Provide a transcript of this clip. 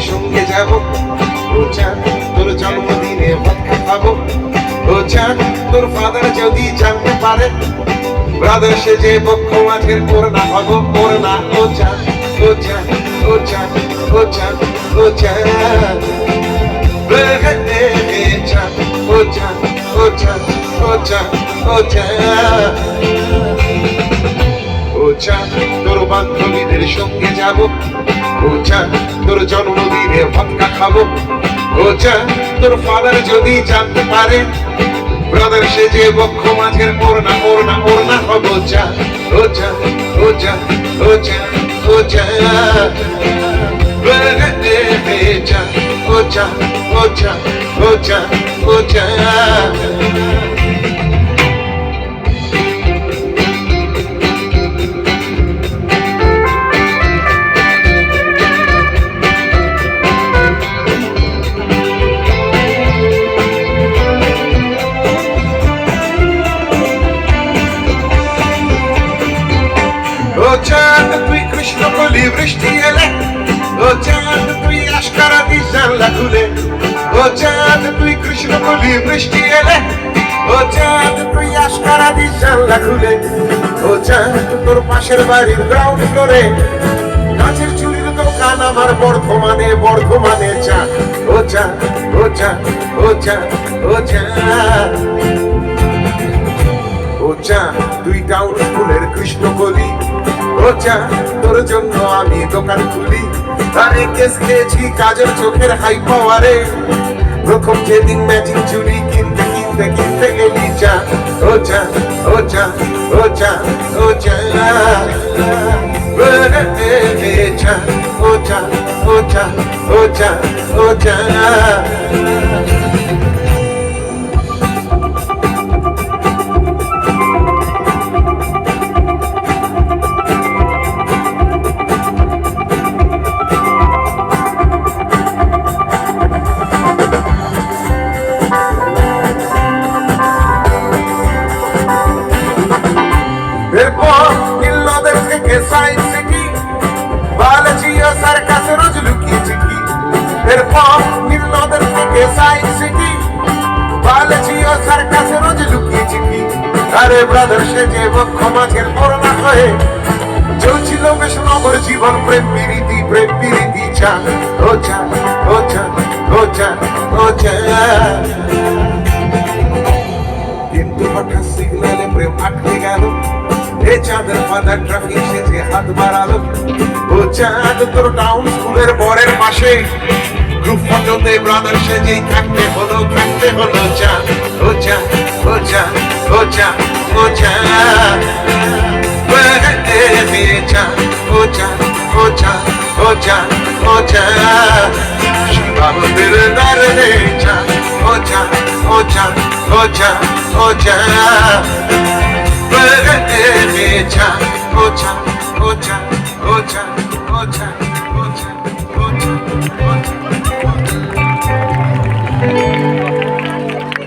সঙ্গে যাব। ও চাঁদ তোর জন্মদিনে ভদকা খাবো। ও চাঁদ তোর ফাদার যদি জানতে পারে, ব্রাদার সেজে বক্ষ মাঝের করোনা হব করোনা। ও চাঁদ ও চাঁদ ও চাঁদ ও চাঁদ ও চাঁদ চাঁদ ও চাঁদ ও চাঁদ ও চাঁদ ও চাঁদ ও চাঁদ তোর বান্ধবীদের সঙ্গে যাব। ও চাঁদ তোর জন্মদিনে ভদকা খাবো। ও চাঁদ তোর ফাদার যদি জানতে পারে, ব্রাদার সেজে বক্ষ মাঝের করোনা করোনা করোনা হব। চাঁদ ও চাঁদ ও চাঁদ ও চাঁদ ও চাঁদ চাঁদ ও চাঁদ ও চাঁদ ও চাঁদ ও চাঁদ চাঁদ তুই কৃষ্ণ বলি বৃষ্টি এলে। ও চাঁদ তুই আশকারা দিস জানলা খুলে। ও চাঁদ তুই কৃষ্ণ বলি বৃষ্টি এলে। ও চাঁদ তুই আশকারা দিস জানলা খুলে। ও চাঁদ তোর পাশের বাড়ির গ্রাউন্ড ফ্লোরে কাঁচের চুরির দোকান আমার বর্ধমানে বর্ধমানে। চাঁদ ও চাঁদ ও চাঁদ ও চাঁদ ও চাঁদ ও চাঁদ তুই টাউন স্কুলের কৃষ্ণকলি। ও চাঁদ তোর জন্য আমি দোকান খুলি। তারে কেস খেয়েছি কাজের চোখের হাই পাওয়ারে। প্রথম যেদিন ম্যাচিং চুড়ি কিনতে কিনতে কিনতে গেলি। চাঁদ ও চাঁদ ও চাঁদ ও চাঁদ ও চাঁদ চাঁদ ও চাঁদ ও চাঁদ ও চাঁদ ও চাঁদ আরে ব্রাদার সেজে বক্ষ মাঝের করোনা হয়ে চলছিল বেশ নগর জীবন প্রেম প্রীতি প্রেম প্রীতি। চাঁদ ও চাঁদ ও চাঁদ ও চাঁদ ও চাঁদ কিন্তু হঠাৎ সিগনালে প্রেম আটকে গেল। এ চাঁদের ফাদার ট্রাফিক সেজে হাত বাড়ালো। ও চাঁদ তোর টাউন স্কুলের বরের পাশে গ্রুপ ফটোতে ব্রাদার সেজেই থাকতে হলো থাকতে হলো। চাঁদ ও চাঁদ ও চাঁদ ও চাঁদ ও চাঁদ চাঁদ ও চাঁদ ও চাঁদ ও চাঁদ ও চাঁদ শিবাবতের দারে। চাঁদ ও চাঁদ ও চাঁদ ও চাঁদ ও চাঁদ চাঁদ ও চাঁদ ও চাঁদ ও চাঁদ ও চাঁদ ও চাঁদ